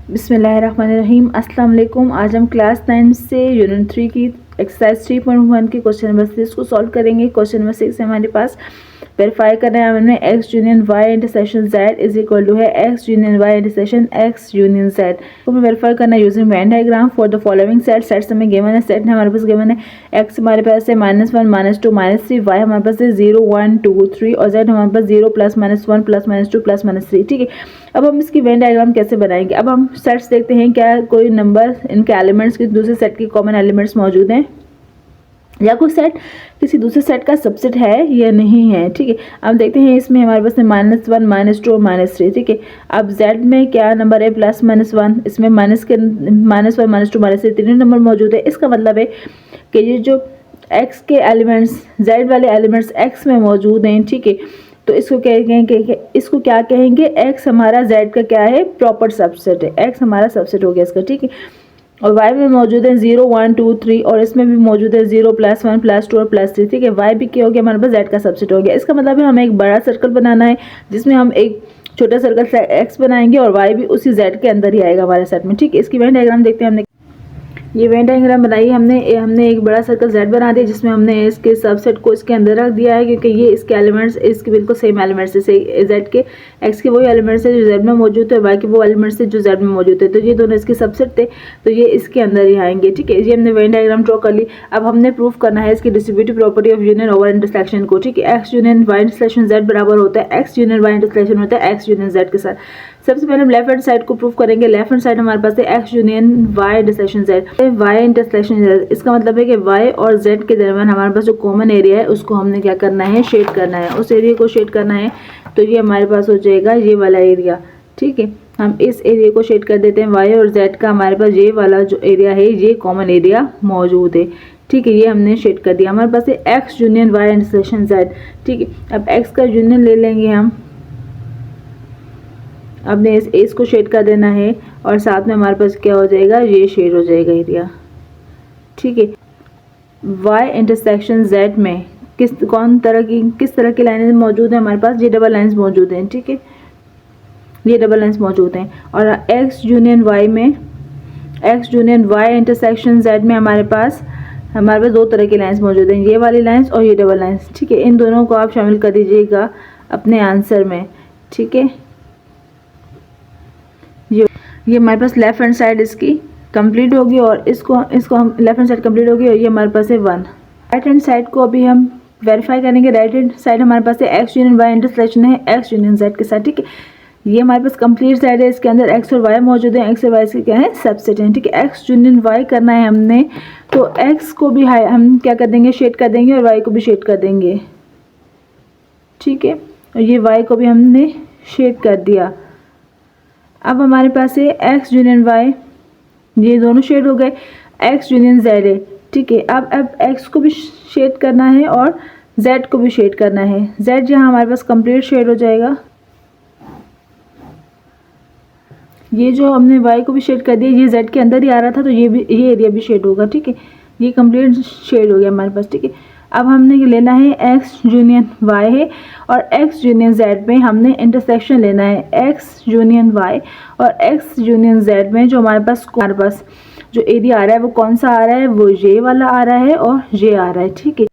बिस्मिल्लाहिर्रहमानिर्रहीम। अस्सलाम वालेकुम। आज हम क्लास 9 से यूनिट 3 की एक्सरसाइज 3.1 के क्वेश्चन नंबर 6 को सॉल्व करेंगे। क्वेश्चन नंबर 6 हमारे पास वेरीफाई करना है हमें X union Y intersection Z is equal to है X union Y intersection X union Z को हमें वेरीफाई करना है using Venn diagram for the following set. Sets हमें गिवन है, सेट हमारे पास गिवन है एक्स हमारे पास है -1 -2 -3, वाई हमारे पास है 0 1 2 3 और जेड हमारे पास 0 +-1 +-2 +-3। ठीक है, अब हम इसकी वेन डायग्राम कैसे बनाएंगे। अब हम सेट्स देखते हैं क्या कोई नंबर इनके एलिमेंट्स के दूसरे सेट के कॉमन एलिमेंट्स मौजूद हैं या कोई सेट किसी दूसरे सेट का सबसेट है या नहीं है। ठीक है, अब देखते हैं इसमें हमारे पास है -1 -2 और -3। ठीक है, अब z में क्या नंबर है +-1, इसमें -1 -2 -3 तीनों नंबर मौजूद है। इसका मतलब है कि ये जो x के एलिमेंट्स z वाले एलिमेंट्स x में मौजूद हैं। ठीक है, तो इसको कहेंगे इसको क्या कहेंगे, x हमारा z का क्या है प्रॉपर सबसेट है, x हमारा सबसेट हो गया इसका। ठीक है, और y में मौजूद है 0 1 2 3 और इसमें भी मौजूद है 0 +-1 +2 और +3। ठीक है, y भी क्या हो गया हमारे पास z का सबसेट हो गया। इसका मतलब है हमें एक बड़ा सर्कल बनाना है जिसमें हम एक छोटा सर्कल x बनाएंगे और y भी उसी z के अंदर ही आएगा हमारे सेट में। ठीक है, इसकी वेन डायग्राम देखते हैं। हमने ये वेन डायग्राम बनाई, हमने एक बड़ा सर्कल z बना दिया जिसमें हमने इसके सबसेट को इसके अंदर रख दिया है क्योंकि ये इसके एलिमेंट्स इसके बिल्कुल सेम एलिमेंट्स है। z के x के वही एलिमेंट्स है जो z में मौजूद है, y के वो एलिमेंट्स है जो z में मौजूद है। तो ये दोनों इसके सबसेट थे तो ये इसके अंदर ही आएंगे। ठीक है, ये हमने वेन डायग्राम ड्रॉ कर ली। अब हमने प्रूफ करना है इसकी distributive property of union over intersection को। ठीक है, x union y intersection z बराबर होता है x यूनियन y इंटरसेक्शन होता है x यूनियन z के साथ। सबसे पहले हम लेफ्ट हैंड साइड को प्रूफ करेंगे। लेफ्ट हैंड साइड हमारे पास है x union y intersection z, y intersection z। इसका मतलब है कि y और z के दरमियान हमारे पास जो कॉमन एरिया है उसको हमने क्या करना है, शेड करना है। उस एरिया को शेड करना है तो ये हमारे पास हो जाएगा ये वाला एरिया। ठीक है, हम इस एरिया को शेड कर देते हैं। y और z का हमारे पास ये वाला जो एरिया है ये कॉमन एरिया मौजूद है। ठीक है, ये हमने शेड कर दिया। हमारे पास है x union y intersection z। ठीक है, अब x का यूनियन ले लेंगे हम, अब इस एस को शेड कर देना है और साथ में हमारे पास क्या हो जाएगा, ये शेड हो जाएगा एरिया। ठीक है, y इंटरसेक्शन z में किस तरह की लाइनें मौजूद हैं हमारे पास, ये डबल लाइंस मौजूद हैं। ठीक है, ये डबल लाइंस मौजूद हैं। और x यूनियन y में x union y intersection z में हमारे पास दो तरह की लाइंस मौजूद हैं, ये वाली लाइंस और ये डबल लाइंस। ठीक है, इन दोनों को आप शामिल कर दीजिएगा अपने आंसर में। ठीक है, ये हमारे पास लेफ्ट हैंड साइड इसकी कंप्लीट होगी और इसको हम लेफ्ट हैंड साइड कंप्लीट होगी और ये हमारे पास है 1। राइट हैंड साइड को अभी हम वेरीफाई करेंगे। राइट हैंड साइड हमारे पास है x यूनियन y इंटरसेक्शन है x यूनियन z के साथ। ठीक है, ये हमारे पास कंप्लीट साइड है, इसके अंदर x और y मौजूद है, x और y इसके क्या है सबसेट हैं। ठीक है, x यूनियन y करना है हमने तो x को भी हम क्या कर देंगे, शेड कर देंगे और y को भी शेड कर देंगे। ठीक है, और ये y को भी हमने शेड कर दिया। अब हमारे पास है x यूनियन y, ये दोनों शेड हो गए, x यूनियन z है। ठीक है, अब x को भी शेड करना है और z को भी शेड करना है। z यहाँ हमारे पास कंप्लीट शेड हो जाएगा। ये जो हमने y को भी शेड कर दिया, ये z के अंदर ही आ रहा था तो ये एरिया भी शेड होगा। ठीक है, ये कंप्लीट शेड हो गया हमारे पास। ठीक है, अब हमने ये लेना है x यूनियन y है और x यूनियन z में हमने इंटरसेक्शन लेना है x यूनियन y और x यूनियन z में जो हमारे पास जो एरिया आ रहा है वो कौन सा आ रहा है, वो ये वाला आ रहा है और ये आ रहा है। ठीक है,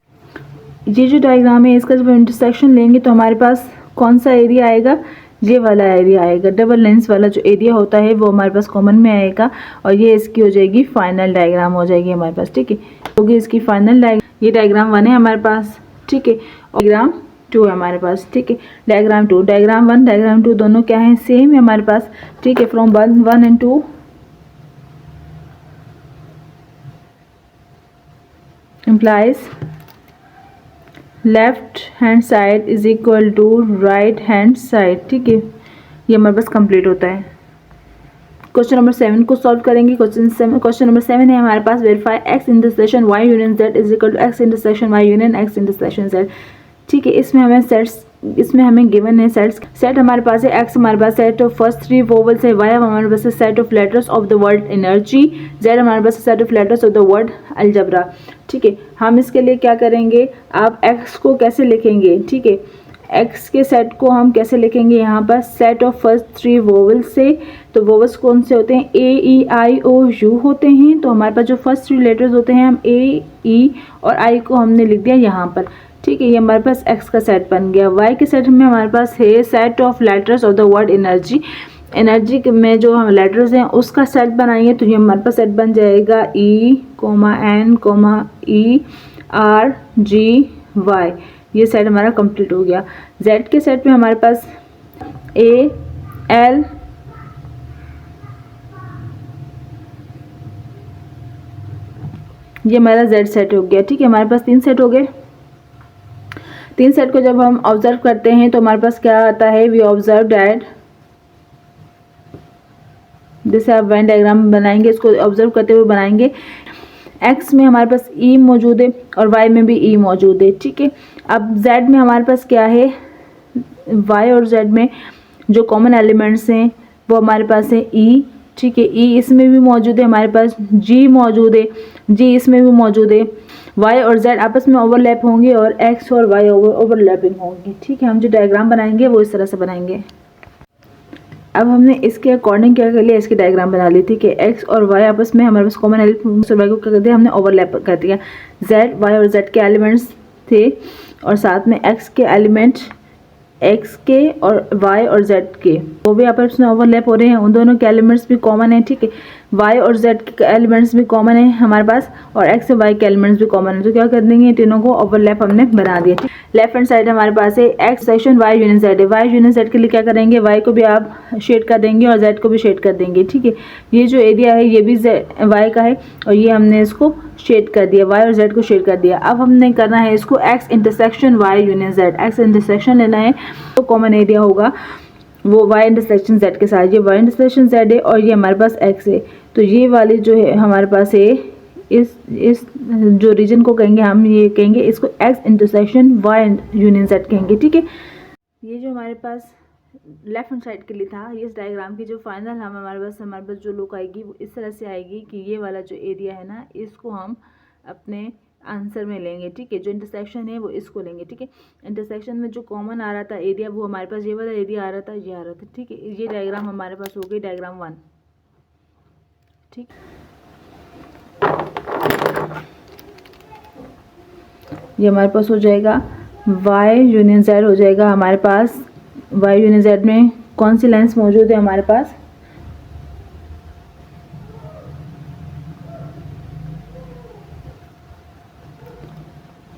ये जो डायग्राम है इसका जब इंटरसेक्शन लेंगे तो हमारे पास कौन सा एरिया आएगा, ये वाला एरिया आएगा। डबल लेंस वाला जो एरिया होता है वो हमारे पास कॉमन में आएगा और ये इसकी हो जाएगी फाइनल डायग्राम हो जाएगी हमारे पास। ठीक है, होगी इसकी फाइनल डायग्राम। ये डायग्राम 1 है हमारे पास। ठीक है, और डायग्राम 2 है हमारे पास। ठीक है, डायग्राम 2 डायग्राम 1 डायग्राम 2 दोनों क्या है, सेम है हमारे पास। ठीक है, from 1 and 2 implies left hand side is equal to right hand side. ठीक है, ये हमारे पास कंप्लीट होता है। क्वेश्चन नंबर 7 को सॉल्व करेंगे। क्वेश्चन नंबर 7 है हमारे पास verify x intersection y union z is equal to x intersection y union x intersection z। ठीक है, इसमें हमें गिवन है सेट हमारे पास है x हमारे पास सेट ऑफ फर्स्ट 3 वोवल्स है, y हमारे पास है set of letters of the word energy, z हमारे पास है set of letters of the word algebra. ठीक है, हम इसके लिए क्या करेंगे, आप x को कैसे लिखेंगे। ठीक है, एक्स के सेट को हम कैसे लिखेंगे यहाँ पर, सेट ऑफ फर्स्ट 3 वोवल्स से। तो वोवल्स कौन से होते हैं, ए ई आई ओ यू होते हैं। तो हमारे पास जो फर्स्ट 3 लेटर्स होते हैं, हम ए ई और आई को हमने लिख दिया यहाँ पर, ठीक है। ये हमारे पास एक्स का सेट बन गया। वाई के सेट में हमारे पास है set of letters of the word energy. Energy में जो हम लेटर्स हैं उसका सेट बनाएंगे, तो ये हमारे पास सेट बन जाएगा E comma N comma E R G Y. ये सेट हमारा कंप्लीट हो गया। जेड के सेट में हमारे पास ए एल ये हमारा जेड सेट हो गया, ठीक है। हमारे पास 3 सेट हो गए। 3 सेट को जब हम ऑब्जर्व करते हैं तो हमारे पास क्या आता है, वी ऑब्जर्व दैट, जैसे आप वेन डायग्राम बनाएंगे इसको ऑब्जर्व करते हुए बनाएंगे। एक्स में हमारे पास ई मौजूद है और वाई में भी ई मौजूद है, ठीक है। अब जेड में हमारे पास क्या है, वाई और जेड में जो कॉमन एलिमेंट्स हैं वो हमारे पास है ई, ठीक है। ई इसमें भी मौजूद है, हमारे पास जी मौजूद है, जी इसमें भी मौजूद है। वाई और जेड आपस में ओवरलैप होंगे और एक्स और वाई ओवरलैपिंग होंगी, ठीक है। हम जो डायग्राम बनाएंगे वो इस तरह से बनाएंगे। अब हमने इसके अकॉर्डिंग क्या कर लिया, इसकी डायग्राम बना ली, ठीक है। एक्स और वाई आपस में हमारे पास कॉमन एलिमेंट्स और वाई को क्या कर दिया, हमने ओवरलैप कर दिया। जेड वाई और जेड के एलिमेंट्स थे और साथ में एक्स के एलिमेंट, एक्स के और वाई और जेड के वो भी आपस में ओवरलैप हो रहे हैं, उन दोनों के एलिमेंट्स भी कॉमन है, ठीक है। वाई और जेड के एलिमेंट्स भी कॉमन है हमारे पास और एक्स और वाई के एलिमेंट्स भी कॉमन है। तो क्या कर देंगे, तीनों को ओवरलैप हमने बना दिया। लेफ्ट हैंड साइड हमारे पास है X section Y union Z है। वाई यूनियन जेड के लिए क्या करेंगे, वाई को भी आप शेड कर देंगे और जेड को भी शेड कर देंगे, ठीक है। ये जो एरिया है ये भी वाई का है और ये हमने इसको शेड कर दिया, वाई और जेड को शेड कर दिया। अब हमने करना है इसको X intersection Y union Z, X intersection लेना है तो कॉमन एरिया होगा वो वाई इंटरसेक्शन जेड के साथ। ये वाई इंटरसेक्शन जेड है और ये हमारे पास एक्स है, तो ये वाली जो है हमारे पास है इस जो रीजन को कहेंगे हम, ये कहेंगे इसको X intersection Y union Z कहेंगे, ठीक है। ये जो हमारे पास लेफ्ट हैंड साइड के लिए था, ये इस डायग्राम की जो फाइनल हम हमारे पास जो लुक आएगी वो इस तरह से आएगी कि ये वाला जो एरिया है ना इसको हम अपने आंसर में लेंगे, ठीक है। जो इंटरसेक्शन है वो इसको लेंगे, ठीक है। इंटरसेक्शन में जो कॉमन आ रहा था एरिया वो हमारे पास ये वाला एरिया आ रहा था, ये आ रहा था, ठीक है। ये डायग्राम हमारे पास हो गई डायग्राम 1, ठीक। ये हमारे पास हो जाएगा वाई यूनियन जेड हो जाएगा हमारे पास। वाई यूनियन जेड में कौन सी लाइन्स मौजूद है हमारे पास,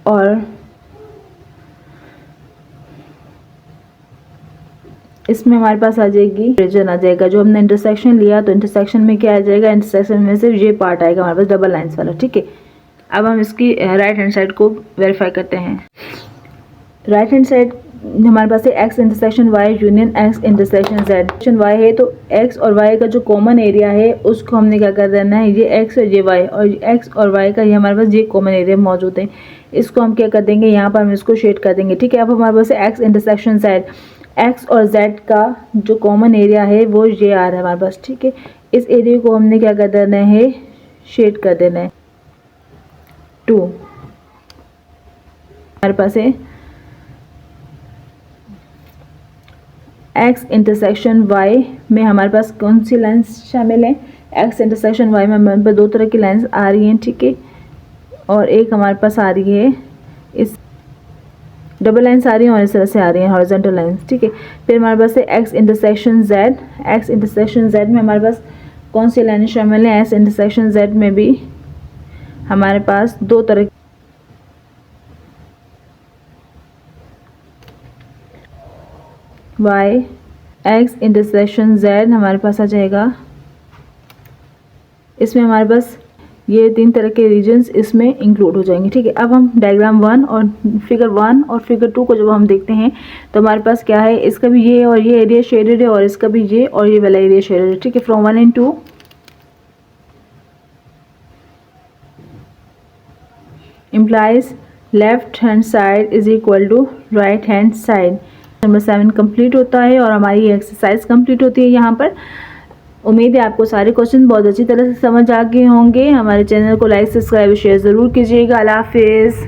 और इसमें हमारे पास आ जाएगी रीजन आ जाएगा। जो हमने इंटरसेक्शन लिया तो इंटरसेक्शन में क्या आ जाएगा, इंटरसेक्शन में से ये पार्ट आएगा हमारे पास डबल लाइन्स वाला, ठीक है। अब हम इसकी राइट हैंड साइड को वेरीफाई करते हैं। राइट हैंड साइड हमारे पास है X intersection Y union X intersection Z. Y है तो एक्स और वाई का जो कॉमन एरिया है उसको हमने क्या कर देना है, ये एक्स और ये वाई और एक्स और वाई का ये हमारे पास ये कॉमन एरिया मौजूद है, इसको हम क्या कर देंगे, यहाँ पर हम इसको शेड कर देंगे, ठीक है। अब हमारे पास है एक्स इंटरसेक्शन जेड, एक्स और जेड का जो कॉमन एरिया है वो ये आ रहा है हमारे पास, ठीक है। इस एरिया को हमने क्या कर देना है, शेड कर देना है 2। हमारे पास है एक्स इंटरसेक्शन वाई में हमारे पास कौन सी लाइन्स शामिल हैं, एक्स इंटरसेक्शन वाई में हमारे पास 2 तरह की लाइन्स आ रही हैं, ठीक है। और एक हमारे पास आ रही है इस डबल लाइन्स आ रही हैं और इस तरह से आ रही हैं हॉरिजॉन्टल लाइन्स, ठीक है। फिर हमारे पास है X intersection Z. X intersection Z में हमारे पास कौन सी लाइनें शामिल हैं, एक्स इंटरसेक्शन जेड में भी हमारे पास 2 तरह वाई एक्स इंटरसेक्शन जेड हमारे पास आ जाएगा। इसमें हमारे पास ये 3 तरह के रीजन्स इसमें इंक्लूड हो जाएंगे, ठीक है। अब हम डायग्राम 1 और फिगर 1 और फिगर 2 को जब हम देखते हैं तो हमारे पास क्या है, इसका भी ये और ये एरिया शेडेड है और इसका भी ये और ये वाला एरिया शेडेड है, ठीक है। From 1 and 2 implies left hand side is equal to right hand side. Number 7 complete होता है और हमारी एक्सरसाइज कंप्लीट होती है यहाँ पर। उम्मीद है आपको सारे क्वेश्चन बहुत अच्छी तरह से समझ आ गए होंगे। हमारे चैनल को लाइक सब्सक्राइब शेयर ज़रूर कीजिएगा। अल्लाह हाफिज़।